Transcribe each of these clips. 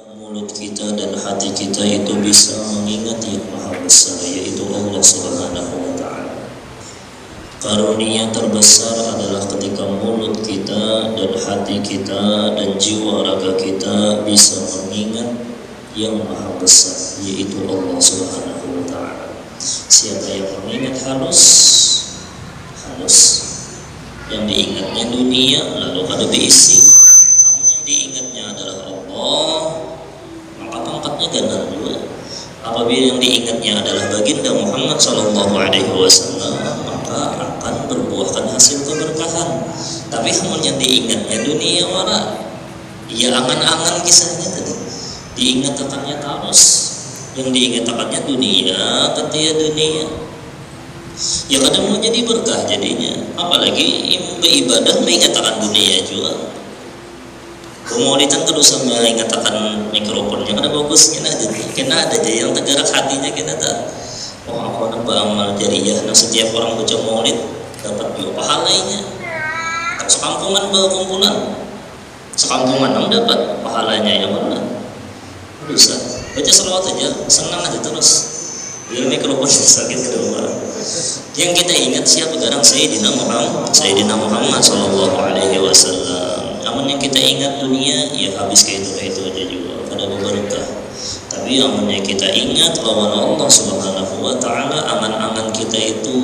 agar mulut kita dan hati kita itu bisa mengingat yang maha besar, yaitu Allah Subhanahu wa Ta'ala. Karunia terbesar adalah ketika mulut kita dan hati kita dan jiwa raga kita bisa mengingat yang maha besar, yaitu Allah Subhanahu wa Ta'ala. Siapa yang mengingat halus, yang diingatnya dunia lalu kada diisi. Namun yang diingatnya adalah Allah, maka pangkatnya ganda dua. Apabila yang diingatnya adalah baginda Muhammad sallallahu alaihi wasallam, maka akan berbuahkan hasil keberkahan. Tapi namun yang diingatnya dunia wara, ya angan-angan kisahnya tadi. Diingat akannya terus, yang diingat akannya dunia, ketia dunia. Ya kadang mau jadi berkah jadinya, apalagi beribadah mengatakan dunia juga. Kemudian kedusan mengatakan mikrofonnya kada bagusnya aja, kena ada aja yang tergerak hatinya kita tak. Oh aku nak beramal jariah, nah setiap orang baca maulid dapat juga pahalanya. Sekampungan berkumpulan, sekampungan nam dapat pahalanya yang mana? Dosa. Baca selawat aja, senang aja terus. Biar mikrofon sakit kedua. Yang kita ingat siapa garang Sayyidina Muhammad sallallahu alaihi wasallam. Namun yang kita ingat dunia, ya habis kayak itu aja juga, kada berberkah. Tapi amunnya kita ingat lawan Allah Subhanahu wa Ta'ala, angan-angan kita itu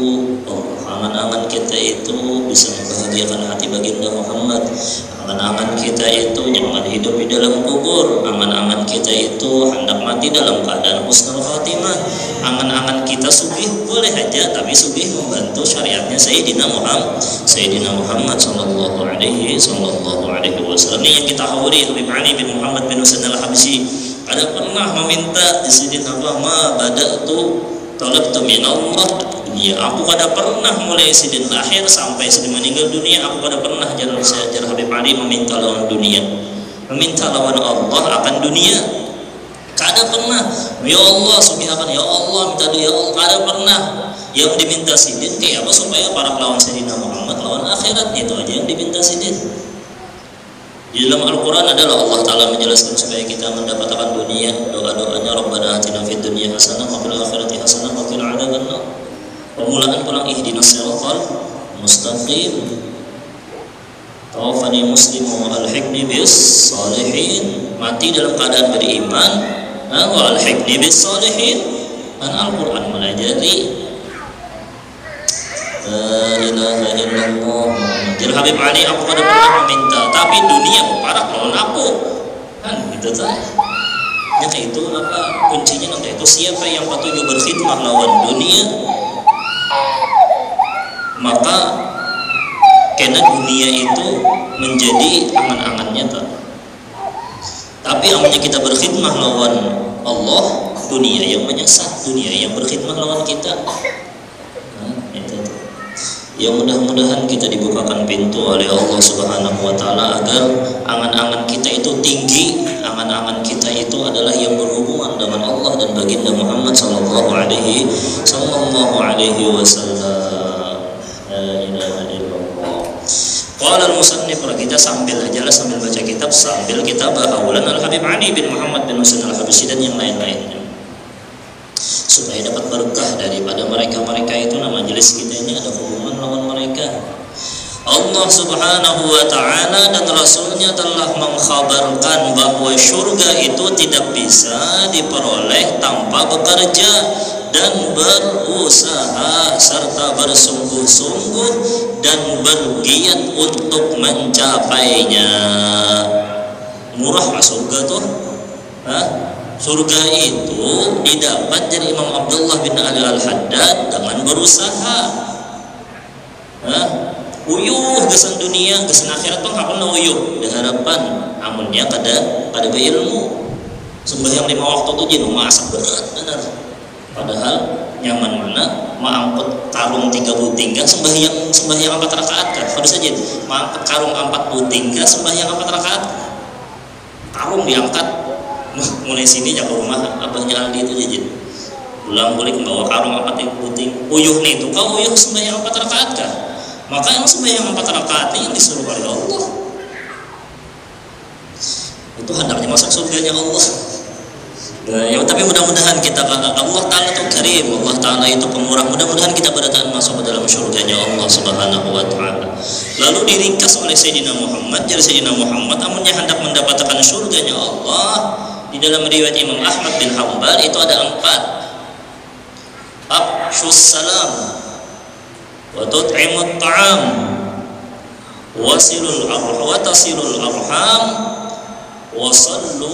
angan-angan kita itu bisa membahagiakan hati baginda Muhammad. Angan-angan kita itu jangan hidup di dalam kubur. Angan-angan kita itu hendak mati dalam keadaan husnul khatimah. Angan-angan kita sugih boleh aja, tapi sugih membantu syariatnya Sayyidina Muhammad sallallahu alaihi wasallam. Ini yang kita hawari Habib Ali bin Muhammad bin Husain al-Habsyi. Ada pernah meminta di sini Allah ma bada'tu talabtu min Allah. Ya, aku kada pernah mulai sidin lahir sampai sidin meninggal dunia, aku kada pernah jalan Habib Ali meminta lawan dunia, meminta lawan Allah akan dunia. Kada pernah. Ya Allah subhanahu, ya Allah minta doa, ya Allah, kada pernah. Yang diminta sidin kayak apa supaya para lawan Sayyidina Muhammad lawan akhirat, itu aja yang diminta sidin. Di dalam Al-Quran adalah Allah Ta'ala menjelaskan supaya kita mendapatkan dunia. Doa-doanya Rabbana atina fid dunya hasanah wa fil akhirati hasanah wa qina adzabannar. Permulaan pulang ihdinas siratal mustaqim. Tawaffani musliman wa alhiqni bis salihin. Mati dalam keadaan beriman, wa alhiqni bis salihin. Dan Al-Quran melajari la ilaha illallah. Jadi Habib Ali aku pada pernah meminta, tapi dunia parah lawan aku kan gitu tak. Yang itu apa kuncinya nanti itu siapa yang patuh berkhidmah lawan dunia, maka karena dunia itu menjadi angan-angannya tak. Tapi amalnya kita berkhidmah lawan Allah, dunia yang menyesat, dunia yang berkhidmah lawan kita. Yang mudah-mudahan kita dibukakan pintu oleh Allah Subhanahu wa Ta'ala agar angan-angan kita itu tinggi, angan-angan kita itu adalah yang berhubungan dengan Allah dan baginda Muhammad sallallahu alaihi wasallam. La ilaha illallah. Qala al-musannif, kita sambil baca kitab sambil kita bahaulan Al-Habib Ali bin Muhammad bin Husain al-Habsyi dan yang lain-lainnya, supaya dapat berkah daripada mereka itu. Nama majelis kita ini ada hubungan lawan mereka. Allah Subhanahu wa Ta'ala dan Rasulnya telah mengkhabarkan bahwa surga itu tidak bisa diperoleh tanpa bekerja dan berusaha serta bersungguh-sungguh dan bergiat untuk mencapainya. Murah surga tuh? Surga itu didapat dari Imam Abdullah bin Ali Al-Haddad dengan berusaha. Uyuh kesan dunia, kesan akhirat pun kapan uyuh diharapan amunnya kada berilmu. Sembahyang 5 waktu itu jadi masak berat benar. Padahal nyaman mana mengangkut karung 30 tingkat sembahyang 4 rakaat kan. Harus saja mengangkut karung 40 tingkat sembahyang 4 rakaat. Karung diangkat mulai sini ke rumah abahnya Aldi itu jajan pulang boleh membawa karung 40 puting uyuh nih tuh kau uyuh sembahyang 4 rakaat kah? Maka yang sembahyang 4 rakaat yang disuruh oleh Allah itu hendaknya masuk surganya Allah. Nah, ya, tapi mudah-mudahan kita, Allah Ta'ala itu karim, Allah Ta'ala itu pemurah, mudah-mudahan kita berdatangan masuk ke dalam surganya Allah Subhanahu wa Ta'ala. Lalu diringkas oleh Sayyidina Muhammad, jadi Sayyidina Muhammad amunnya hendak mendapatkan surganya Allah, di dalam riwayat Imam Ahmad bin Hanbal itu ada 4. Afshus salam wa tut'imut ta'am wasilul arham wasallu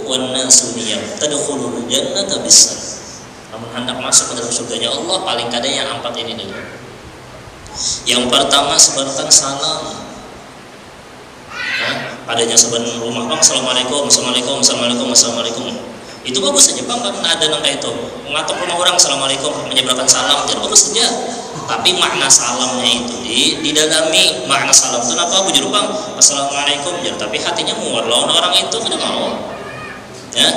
wan nasu niyam tadkhulul jannata bisalam. Namun hendak masuk ke dalam surganya Allah, paling kada yang 4 ini dulu. Yang pertama, sebarkan salam. Padanya sebenarnya rumah, Bang, assalamualaikum, assalamualaikum, assalamualaikum, assalamualaikum. Itu bagus saja, Bang, kan ada nang kayak itu. Mengatur rumah orang, assalamualaikum, menyebarkan salam, jadi bagus saja. Tapi makna salamnya itu didalami. Makna salam itu apa? Bujur, Bang, assalamualaikum, jadi tapi hatinya muar lawan orang itu kada mau. Ya,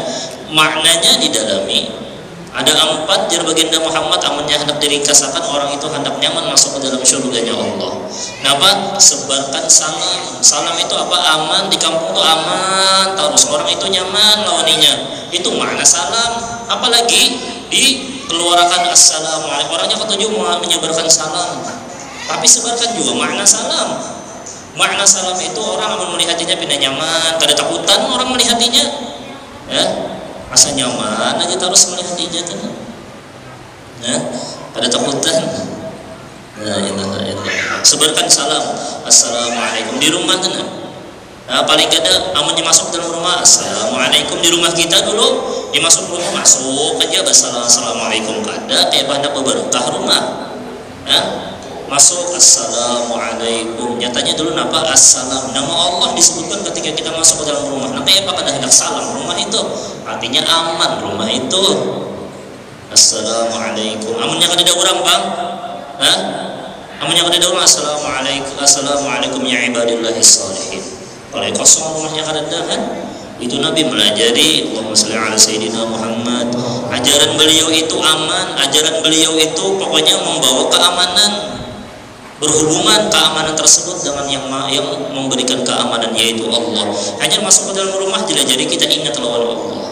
maknanya didalami. Ada 4 jar baginda Muhammad amunnya hendak diringkasakan, orang itu hendak nyaman masuk ke dalam surganya Allah. Kenapa? Sebarkan salam. Salam itu apa? Aman, di kampung itu aman terus, orang itu nyaman lawaninya. Itu makna salam. Apalagi dikeluarkan assalamualaikum, orangnya ketujuh menyebarkan salam, tapi sebarkan juga makna salam. Makna salam itu orang amun melihatnya pindah nyaman, kada takutan orang melihatnya, ya, asa nyaman aja terus melihatnya kan, ya, kada takutan. Nah, sebarkan salam, assalamualaikum di rumah kan. Nah, paling kada amunnya masuk dalam rumah, assalamualaikum. Di rumah kita dulu dimasuk rumah, masuk aja assalamualaikum, kada kayak pada berkah rumah, ya, masuk assalamualaikum, nyatanya dulu napa assalam, nama Allah disebutkan ketika kita masuk ke dalam rumah. Nah, kayak apa kada hendak salam rumah itu, artinya aman rumah itu. Assalamualaikum, amunnya kada ada orang, Bang, ha? Amunnya kada ada orang, assalamualaikum ya ibadillahis sholihin. Kalau kosong rumahnya kada ada kan, itu Nabi melajari Allahumma sholli ala sayyidina Muhammad. Ajaran beliau itu aman, ajaran beliau itu pokoknya membawa keamanan, berhubungan keamanan tersebut dengan yang memberikan keamanan, yaitu Allah. Hanya masuk ke dalam rumah jadi kita ingat lawan Allah.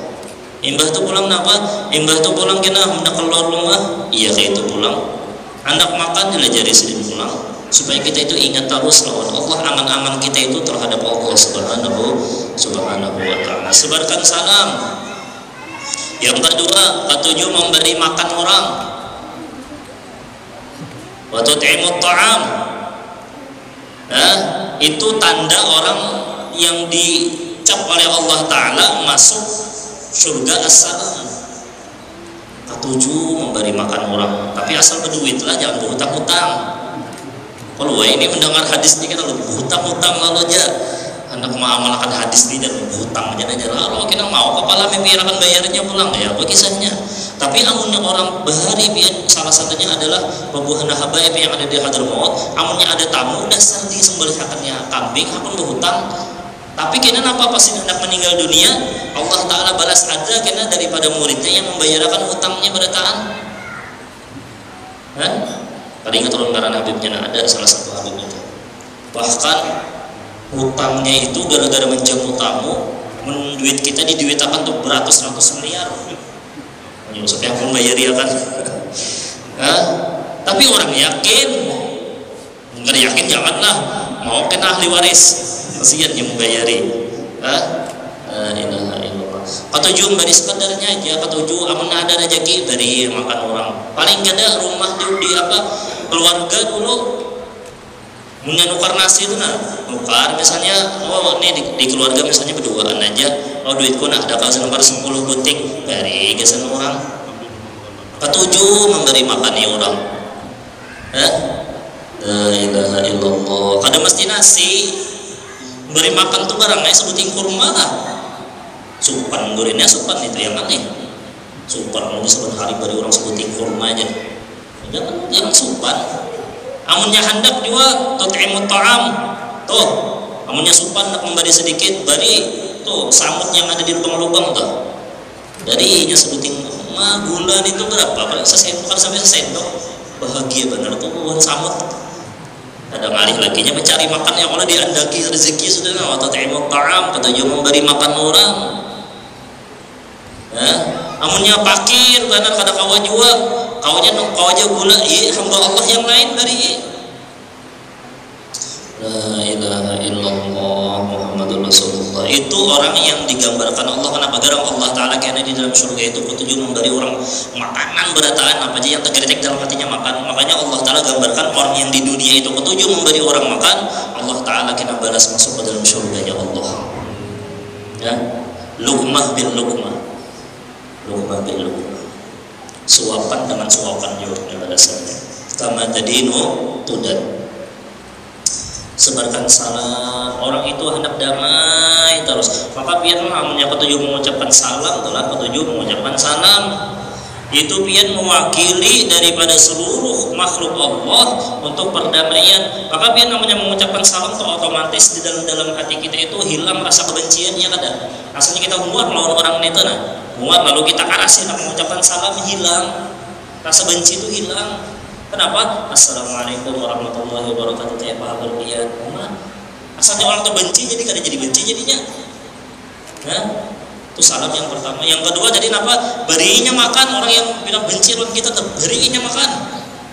Imbah tu pulang napa? Imbah tu pulang kena hendak keluar rumah, iya kayak itu pulang. Hendak makan jadi sedih pulang, supaya kita itu ingat terus lawan Allah, aman-aman kita itu terhadap Allah Subhanahu wa Ta'ala. Sebarkan salam. Yang kedua, ketujuh memberi makan orang. Wa tut'imut ta'am. Nah, itu tanda orang yang dicap oleh Allah Ta'ala masuk surga as-salam. Ketujuh memberi makan orang, tapi asal berduit lah, jangan berhutang-hutang. Kalau ini mendengar hadis ini kita lebih hutang-hutang lalu aja hendak mengamalkan hadis ini dan hutang aja lalu kita mau kepala mimpi akan bayarnya pulang ya kisahnya. Tapi amunnya orang bahari salah satunya adalah Babuhan Habaib yang ada di Hadramaut, amunnya ada tamu dasar di sembelihakannya kambing akan berhutang. Tapi kena apa pas hendak meninggal dunia, Allah Ta'ala balas ada kena daripada muridnya yang membayarkan hutangnya pada taan. Kan? Pada ingat orang darah Habibnya ada salah satu Habib itu. Bahkan hutangnya itu gara-gara menjamu tamu, duit kita diduitakan tuh beratus-ratus miliar. Nyusuk yang membayari ya kan. Tapi orang yakin, nggak yakin janganlah. Mau kena ahli waris, kasihan yang membayari. Ketujuh beri sekedarnya aja. Ketujuh amun ada rezeki dari makan orang. Paling kada rumah di apa keluarga dulu menukar nasi itu nukar misalnya, oh ini di keluarga misalnya berduaan aja, oh duitku ada kalau nomor 10 butik dari gesan orang. Ketujuh memberi makan nih orang. La ilaha illallah. Kada mesti nasi. Beri makan tuh barangnya sebuting kurma lah. Supan durinya supan itu yang aneh. Supan mungkin sebentar hari beri orang sebuting kurma aja. Jangan yang supan. Amunnya hendak juga tut'imut ta'am. Tuh, amunnya supan nak memberi sedikit beri. Tuh samut yang ada di lubang-lubang tuh. Darinya sebuting gula itu berapa? Paling sesendok sampai sesendok. Bahagia benar tuh buat samut. Kadang alih lakinya mencari makan yang Allah diandaki rezeki sudah wa tat'imut ta'am, ketujuh memberi makan orang. Ya, amunnya fakir karena kada kawa jua, kawanya kawaja gula, ieu hamba Allah yang lain dari ieu. La ilaha illallah Muhammadur Rasulullah. Itu orang yang digambarkan Allah. Kenapa garang Allah Ta'ala karena di dalam surga itu ketujuh memberi orang makanan berataan apa aja yang tergeletek dalam hatinya makan. Makanya Allah Ta'ala gambarkan orang yang di dunia itu ketujuh memberi orang makan, Allah Ta'ala kena balas masuk ke dalam surganya Allah. Ya, luqmah bil luqmah, luqmah bil luqmah, suapan dengan suapan juga balasannya. Kama tadinu tudan. Sebarkan salam, orang itu hendak damai terus, maka pian namanya ketujuh mengucapkan salam telah ketujuh mengucapkan salam itu pian mewakili daripada seluruh makhluk Allah untuk perdamaian. Maka pian namanya mengucapkan salam itu otomatis di dalam hati kita itu hilang rasa kebenciannya kada. Asalnya kita muar melawan orang itu muar lalu kita karasin mengucapkan salam hilang, rasa benci itu hilang. Kenapa? Assalamualaikum warahmatullahi wabarakatuh. Saya paham berlian. Asalnya orang terbenci jadi kada jadi benci jadinya. Nah, itu salam yang pertama. Yang kedua jadi apa? Berinya makan. Orang yang bilang benci orang kita berinya makan.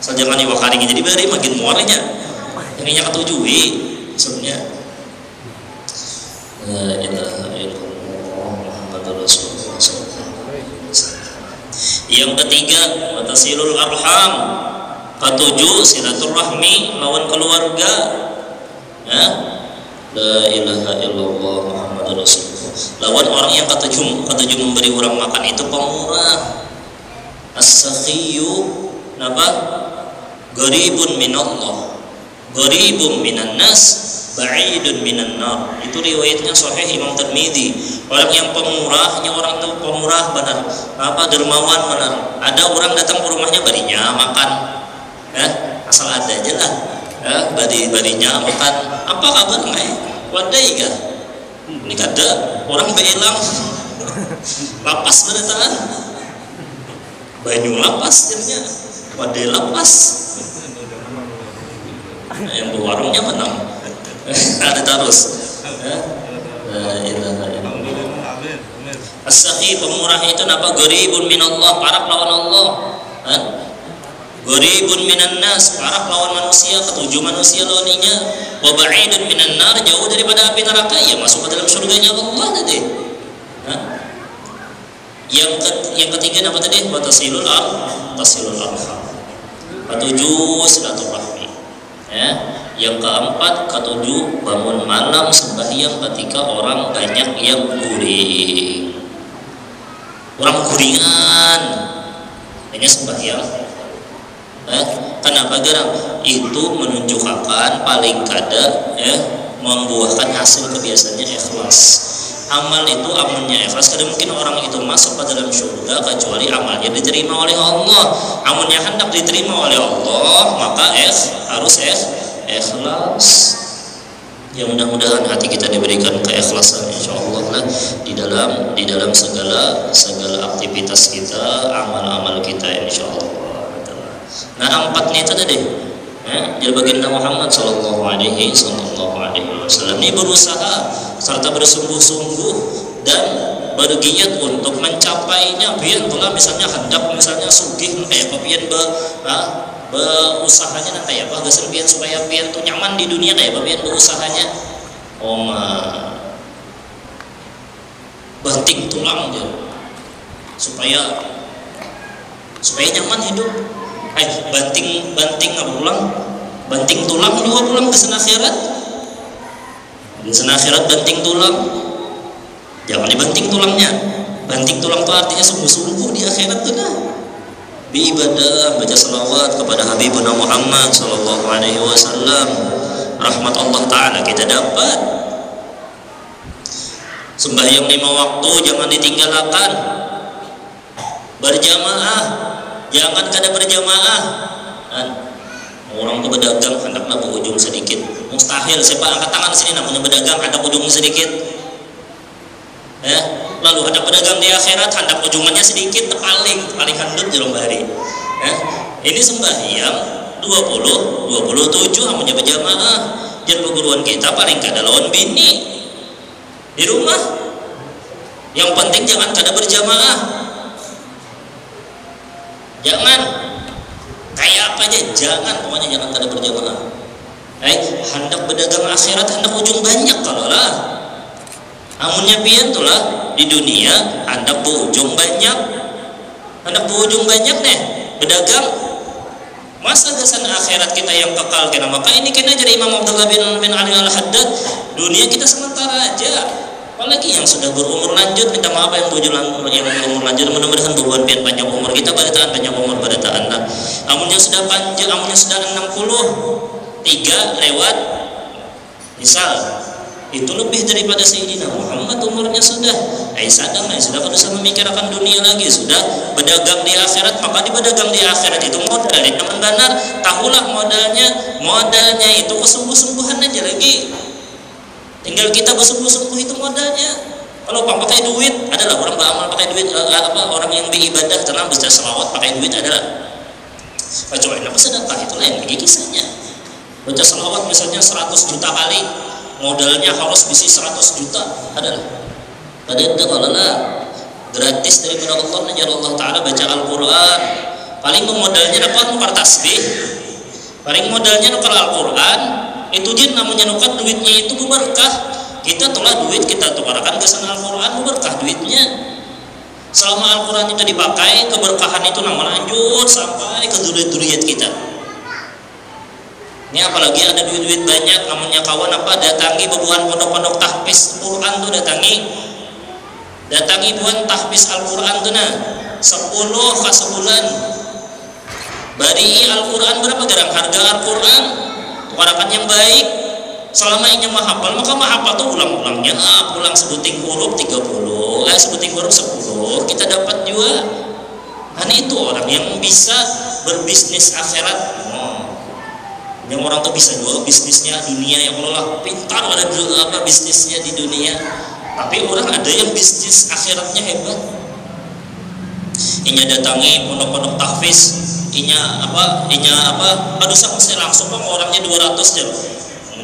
Asal jangan diwakari jadi beri makin muarnya. Yang ketujuh sebenarnya. La ilaha illallah Muhammadur Rasulullah. Yang ketiga, watasilul arham. Ketujuh silaturahmi lawan keluarga. Ya, la ilaha illallah Muhammadur Rasulullah. Lawan orang yang ketujuh memberi orang makan itu pemurah. As-sakhiyyu napa? Gharibun minallah, gharibun minan nas, ba'idun minan nar. Itu riwayatnya sahih Imam Tirmidzi. Orang yang pemurahnya orang itu pemurah benar. Apa dermawan benar. Ada orang datang ke rumahnya berinya makan. Asal ada aja lah, barinya makan. Apa kabar ngai? Wadai kah? Ini kada orang beelang lapas berataan, banyu lapas jadinya, wadai lapas. Yang berwarungnya menang, ada terus. As-sakhi pemurah itu napa? Gharibun minallah, parak lawan Allah. Gharibun minan nas, parak lawan manusia, ketujuh manusia lawaninya. Wa ba'idun minan nar, jauh daripada api neraka, ya masuk ke dalam surganya Allah tadi. Yang ketiga apa tadi? Wa tasilul arham. Ketujuh silaturahmi. Ya. Yang keempat ketujuh bangun malam sembahyang ketika orang banyak yang guring. Orang guringan hanya sembahyang. Kenapa garang? Itu menunjukkan paling kada membuahkan hasil kebiasaannya ikhlas. Amal itu amalnya ikhlas, kada mungkin orang itu masuk ke dalam surga kecuali amalnya diterima oleh Allah. Amalnya hendak diterima oleh Allah, maka harus ikhlas. Ya mudah-mudahan hati kita diberikan keikhlasan insyaallah lah di dalam segala aktivitas kita, amal-amal kita insyaallah. Nah, empatnya itu tadi. Jadi baginda Muhammad sallallahu alaihi wasallam ini berusaha serta bersungguh-sungguh dan bergiat untuk mencapainya. Biar itulah misalnya hendak misalnya sugih kayak pian beusahanya kayak apa geus pian supaya pian tuh nyaman di dunia kayak pian beusahanya. Banting tulang aja supaya nyaman hidup. Banting tulang juga pulang ke sana akhirat banting tulang, jangan dibanting tulangnya. Banting tulang itu artinya sungguh-sungguh di akhirat tuh beribadah, baca salawat kepada Habibuna Muhammad sallallahu alaihi wasallam. Rahmat Allah Ta'ala kita dapat. Sembahyang 5 waktu jangan ditinggalkan. Berjamaah jangan kada berjamaah. Orang tuh berdagang hendaklah berujung sedikit. Mustahil siapa angkat tangan sini namanya berdagang ada ujungnya sedikit. Lalu ada pedagang di akhirat hendak ujungannya sedikit paling handut di hari. Ini sembahyang 2 27 amunnya berjamaah. Jan perguruan kita paling kada lawan bini di rumah. Yang penting jangan kada berjamaah. Jangan kayak apa aja, jangan, pokoknya jangan kada berjamaah. Hendak berdagang akhirat, hendak ujung banyak kalau lah. Amunnya pian tuh lah di dunia hendak berujung banyak. Hendak berujung banyak nih berdagang. Masa gasan akhirat kita yang kekal kena. Maka ini kena jadi Imam Abdullah bin Ali Al-Haddad, dunia kita sementara aja. Apalagi yang sudah berumur lanjut, minta maaf yang berumur lanjut, mudah-mudahan bukan pian panjang umur kita, barataan panjang umur barataan lah. Amunnya sudah panjang, amunnya sudah 63 lewat misal, itu lebih daripada Sayyidina Muhammad umurnya sudah. Sadang sudah kada usah memikirkan dunia lagi, sudah berdagang di akhirat. Maka di berdagang di akhirat itu modal yang benar, tahulah modalnya itu kesungguh-sungguhan aja lagi. Tinggal kita bersungguh-sungguh itu modalnya. Kalau pakai duit adalah orang beramal pakai duit, orang yang beribadah tenang bisa selawat pakai duit adalah. Kecuali apa sedekah itu lain lagi kisahnya. Baca selawat misalnya 100 juta kali, modalnya harus bisi 100 juta adalah. Padahal kalau lah gratis daripada Allah najar Allah Taala baca Al-Quran. Paling modalnya dapat nukar tasbih, paling modalnya nukar Al-Quran. Itu dia namanya nukar duitnya itu berkah. Kita telah duit kita tukarkan ke sana Al-Quran, berkah duitnya. Selama Al-Quran itu dipakai, keberkahan itu nama lanjut sampai ke duriat-duriat kita. Ini apalagi ada duit-duit banyak, namanya kawan apa datangi bebuhan pondok-pondok tahfiz Quran tuh datangi buan tahfiz Al-Quran tuh 10 ke sebulan. Bari Al-Quran berapa garang harga Al-Quran? Tukarakan yang baik. Selama ini mahapal, maka mahapal tuh ulang-ulangnya pulang sebuting huruf 30, sebuting huruf 10 kita dapat juga. Karena itu orang yang bisa berbisnis akhirat. Yang orang tuh bisa jual bisnisnya dunia, yang Allah pintar ada bisnisnya di dunia. Tapi orang ada yang bisnis akhiratnya hebat. Inya datangi pondok-pondok tahfiz, inya aduh sama saya langsung bang orangnya 200 jam.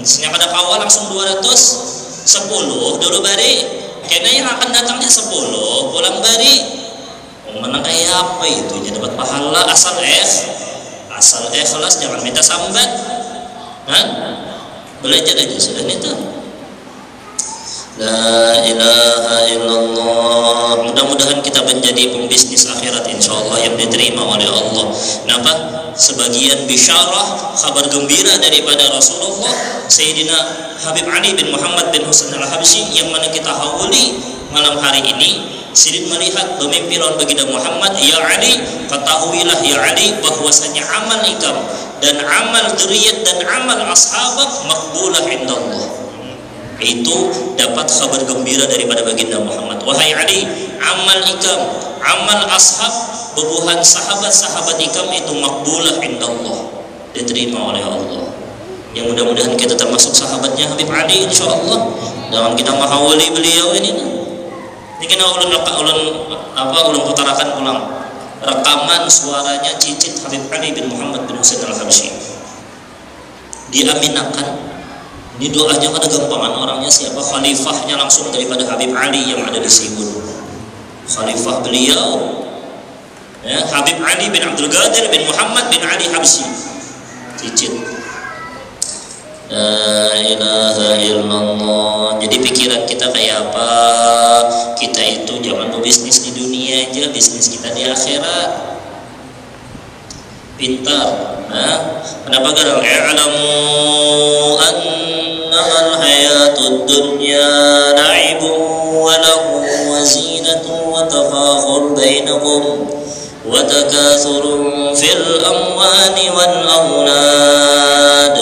Misalnya ada kawan langsung 210 dulu bari. Karena yang akan datangnya 10 pulang bari. Menang kayak apa itu? Dia dapat pahala asal ikhlas, jangan minta sambat. Belajar aja sudah itu. La ilaha illallah. Mudah-mudahan kita menjadi pembisnis akhirat insyaallah yang diterima oleh Allah. Kenapa? Sebagian bisyarah kabar gembira daripada Rasulullah Sayyidina Habib Ali bin Muhammad bin Husain Al-Habsyi yang mana kita hawali malam hari ini. Sidin melihat pemimpinan baginda Muhammad, ya Ali, ketahuilah ya Ali bahwasanya amal ikam dan amal dzurriyyat dan amal ashabak makbulah indallah. Itu dapat kabar gembira daripada baginda Muhammad. Wahai Ali, amal ikam, amal ashab, bebuhan sahabat-sahabat ikam itu makbulah indallah, diterima oleh Allah. Yang mudah-mudahan kita termasuk sahabatnya Habib Ali insyaallah. Jangan kita mahawali beliau ini. Ini kena ulun putarakan ulang rekaman suaranya cicit Habib Ali bin Muhammad bin Husain Al-Habsyi. Diaminakan. Ini doanya kada gampangan orangnya siapa? Khalifahnya langsung daripada Habib Ali yang ada di Sibun. Khalifah beliau ya, Habib Ali bin Abdul Qadir bin Muhammad bin Ali Habsyi. Cicit. La ilaha illallah. Jadi pikiran kita kayak apa? Kita itu jangan berbisnis di dunia aja, bisnis kita di akhirat. Pintar. Kenapa garang? I'lamu annamal hayatud dunya la'ibun wa lahu wa zinatun wa tafakhur bainakum wa takathurun fil amwali wal aulad.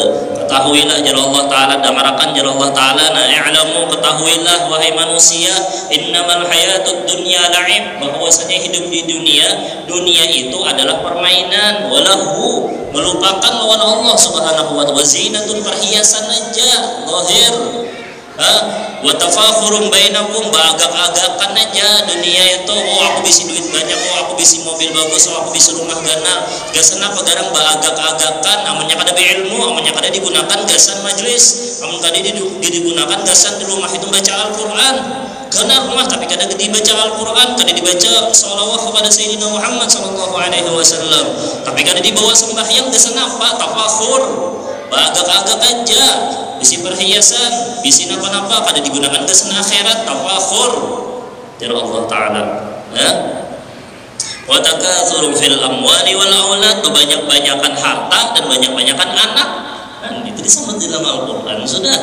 Ketahuilah jalla Allah Ta'ala dangarakan jalla Allah Ta'ala i'lamu ketahuilah wahai manusia innamal hayatud dunya la'ib bahwasanya hidup di dunia itu adalah permainan walahu melupakan lawan Allah Subhanahu wa ta'ala zinatun perhiasan aja zahir wa tafakhurum bainakum bagak-agakan aja dunia itu aku bisa duit banyak aku bisi mobil bagus, aku bisi rumah gana, gasan apa garang baagak-agakan, amunnya kada beilmu, amunnya kada digunakan gasan majlis, amun kada digunakan gasan di rumah itu baca Al-Quran. Karena rumah tapi kada dibaca Al-Quran, kada dibaca sholawat kepada Sayyidina Muhammad sallallahu alaihi wasallam, tapi kada dibawa sembahyang gasan apa? Tafakhur, baagak-agak aja, bisi perhiasan, bisi napa-napa kada digunakan gasan akhirat, tafakhur. Ya Allah Ta'ala, ya. Wa takatsuru fil amwali wal aulad, banyak-banyakan harta dan banyak-banyakan anak. Kan itu disebut dalam Al-Qur'an sudah.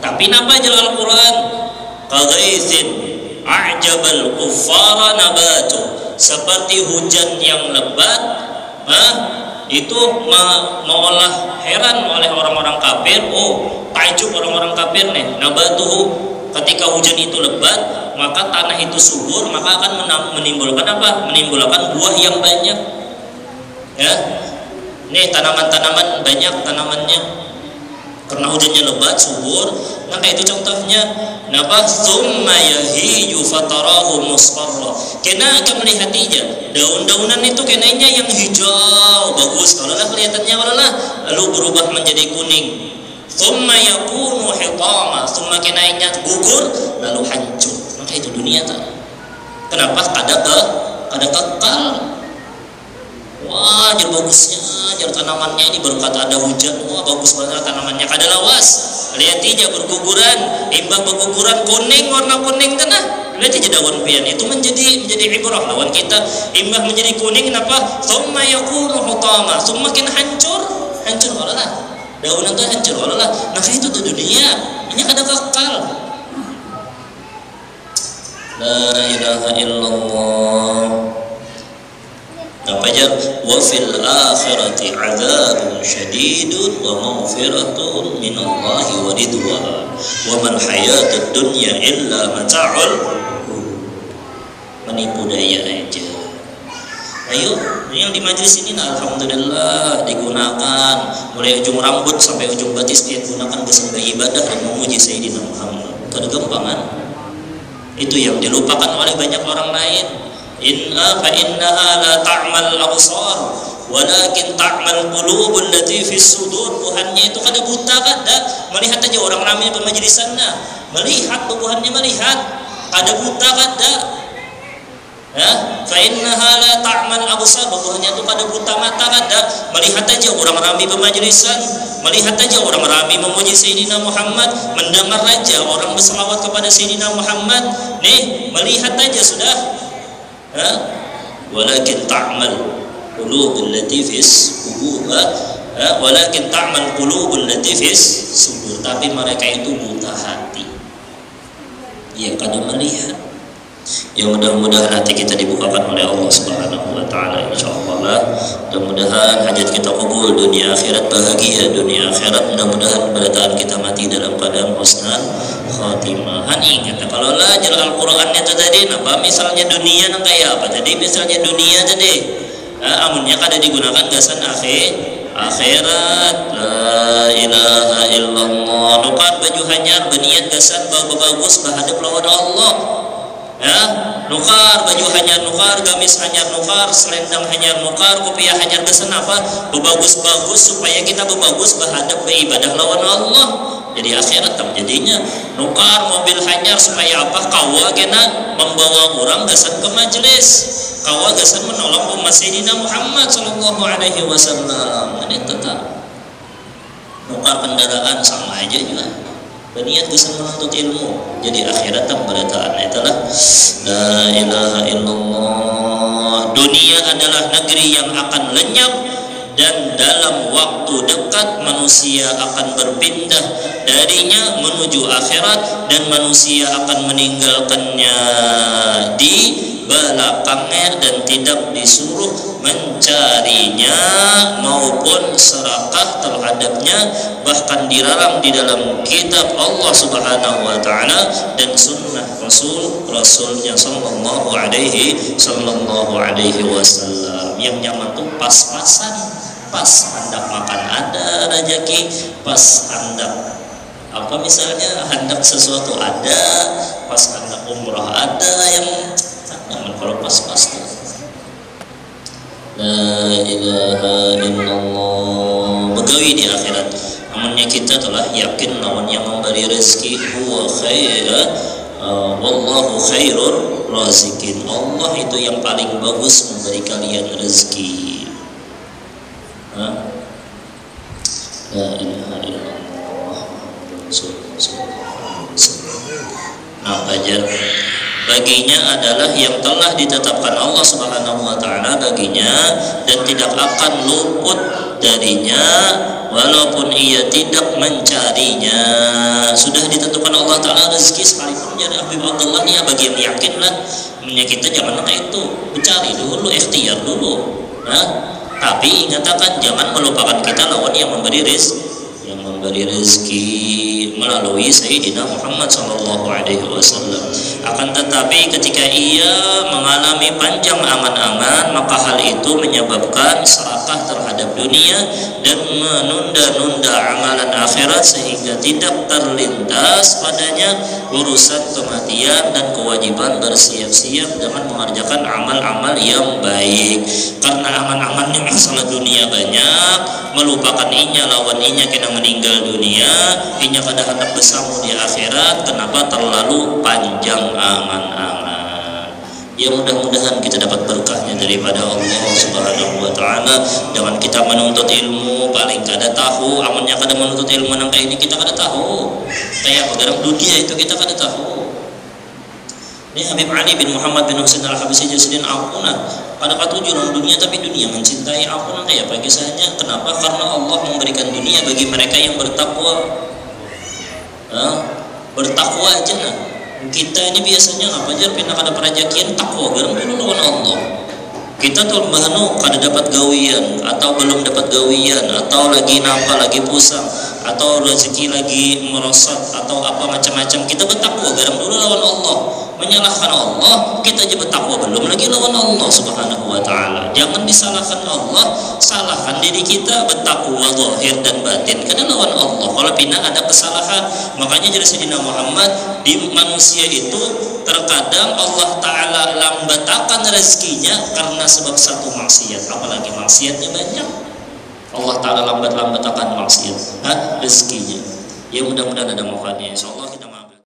Tapi napa aja Al-Qur'an? Qaghaithin a'jabal kuffara nabatu, seperti hujan yang lebat, itu maolah heran oleh orang-orang kafir. Oh, takjub orang-orang kafir nih. Nabatuhu, ketika hujan itu lebat, maka tanah itu subur, maka akan menimbulkan apa? Menimbulkan buah yang banyak. Ya. Nih tanaman-tanaman banyak tanamannya. Karena hujannya lebat, subur. Nah kayak itu contohnya. Napa? Tsumma yahiju fatarahu musfarra. Kena akan melihat aja daun-daunan itu kenanya yang hijau bagus. Kalau lah kelihatannya walalah lalu berubah menjadi kuning. Tsumma yakunu hitama, tsumma kenanya gugur lalu hancur. Maka itu dunia tak. Kenapa? Kada kekal. Wah, jar bagusnya, jar tanamannya ini berkat ada hujan. Wah, bagus banget tanamannya. Kada lawas. Lihat aja berguguran, imbah berguguran kuning, warna kuning kena. Lihat aja daun pian itu menjadi ibrah lawan kita. Imbah menjadi kuning kenapa? Tsumma yakunu hutama, tsumma makin hancur walalah. Daunan itu hancur walalah. Nah, itu tuh dunia. Ini kada kekal. La ilaha illallah. Apa aja? Wa fil akhirati 'adzabun syadidun wa maghfiratun minallahi wa ridwan wa man hayatud dunya illa mata'ul. Menipu daya aja. Ayo, yang di majlis ini nah, alhamdulillah digunakan mulai ujung rambut sampai ujung batis dia gunakan bersama ibadah dan memuji Sayyidina Muhammad. Kada gampangan. Itu yang dilupakan oleh banyak orang lain. Inna fa innaha la ta'mal absar walakin ta'mal qulubul lati fis sudur. Tuhannya itu kada buta, kada melihat aja orang ramai di majlisannya, melihat tubuhannya, melihat kada buta, kada. Ya, fa innaha la ta'mal absar, tubuhannya itu kada buta mata, kada melihat aja orang ramai di majlisan, melihat aja orang ramai memuji Sayyidina Muhammad, mendengar aja orang berselawat kepada Sayyidina Muhammad. Nih, melihat aja sudah. Walakin ta'mal qulubul lati fis qubur, walakin ta'mal qulubul lati fis sudur, tapi mereka itu buta hati. Ya kada melihat. Ya mudah-mudahan hati kita dibukakan oleh Allah Subhanahu wa taala insyaallah. Mudah-mudahan hajat kita kabul dunia akhirat, bahagia dunia akhirat. Mudah-mudahan keadaan kita mati dalam keadaan husnul khatimah. Ingat kalau belajar Al-Qur'an itu tadi apa misalnya dunia nang kayak apa tadi, misalnya dunia tadi amunnya kada digunakan gasan akhirat. La ilaha illallah. Nukar baju hanyar beniat gasan bagus bahadap lawan Allah. Ya, nukar baju hanyar nukar, gamis hanyar nukar, selendang hanyar nukar, kopiah hanyar gasan apa? Bagus-bagus supaya kita bagus bahadap beribadah lawan Allah. Jadi akhirat tam jadinya nukar mobil hanyar supaya apa? Kawa kena membawa orang gasan ke majelis, kawa gasan menolong umat Sayyidina Muhammad sallallahu alaihi wasallam. Ini tetap nukar kendaraan sama aja juga. Berniat gasan menuntut ilmu, jadi akhirat tam berataan itulah. La ilaha illallah. Dunia adalah negeri yang akan lenyap dan dalam waktu dekat manusia akan berpindah darinya menuju akhirat dan manusia akan meninggalkannya di belakangnya dan tidak disuruh mencarinya maupun serakah terhadapnya, bahkan dilarang di dalam kitab Allah Subhanahu wa taala dan sunnah Rasulnya sallallahu alaihi wasallam. Yang nyaman tuh pas-pasan, pas hendak makan ada rezeki, pas hendak apa misalnya hendak sesuatu ada, pas hendak umrah ada, yang nyaman kalau pas-pas tuh. ilaha illallah. Begawi di akhirat. Namunnya kita telah yakin lawan yang memberi rezeki huwa khair, wallahu khairur razikin. Allah itu yang paling bagus memberi kalian rezeki. La ilaha illallah. Nah, Fajar baginya adalah yang telah ditetapkan Allah Subhanahu wa taala baginya dan tidak akan luput darinya walaupun ia tidak mencarinya. Sudah ditentukan Allah taala rezeki sekalipun jadi Habib Abdullah ya, bagi yang yakinlah kita jangan itu mencari dulu, ikhtiar dulu. Tapi ingatkan jangan melupakan kita lawan yang memberi rezeki melalui Sayyidina Muhammad SAW. Akan tetapi ketika ia mengalami panjang angan-angan, maka hal itu menyebabkan serakah terhadap dunia dan menunda-nunda amalan akhirat sehingga tidak terlintas padanya urusan kematian dan kewajiban bersiap-siap dengan mengerjakan amal-amal yang baik. Karena aman-amannya masalah dunia banyak, melupakan inya lawan inya kena meninggal dunia, inya pada hendak bersama di akhirat. Kenapa terlalu panjang angan-angan? Ya mudah-mudahan kita dapat berkahnya daripada Allah Subhanahu wa taala. Jangan kita menuntut ilmu paling kada tahu, amannya kada menuntut ilmu nang kayak ini kita kada tahu. Kayak pegarang dunia itu kita kada tahu. Ini Habib Ali bin Muhammad bin Husain al-Habsyi Jasdin ampuna pada katujuh dalam dunia, tapi dunia mencintai ampuna kayak apa kisahnya? Kenapa? Karena Allah memberikan dunia bagi mereka yang bertakwa. Bertakwa aja nah. Kita ini biasanya apa aja pindah kada perajakian takwa garang dulu lawan Allah. Kita tuh bahanu kada dapat gawian atau belum dapat gawian atau lagi nampak lagi pusing atau rezeki lagi merosot atau apa macam-macam, kita bertakwa garang dulu lawan Allah. Menyalahkan Allah, kita aja bertakwa belum lagi lawan Allah Subhanahu wa taala. Jangan disalahkan Allah, salahkan diri kita, bertakwa zahir dan batin karena lawan Allah. Kalau pindah ada kesalahan, makanya jadi Sayyidina Muhammad di manusia itu terkadang Allah taala lambatakan rezekinya karena sebab satu maksiat, apalagi maksiatnya banyak. Allah taala lambat-lambatakan maksiat, rezekinya. Ya mudah-mudahan ada manfaatnya insyaallah kita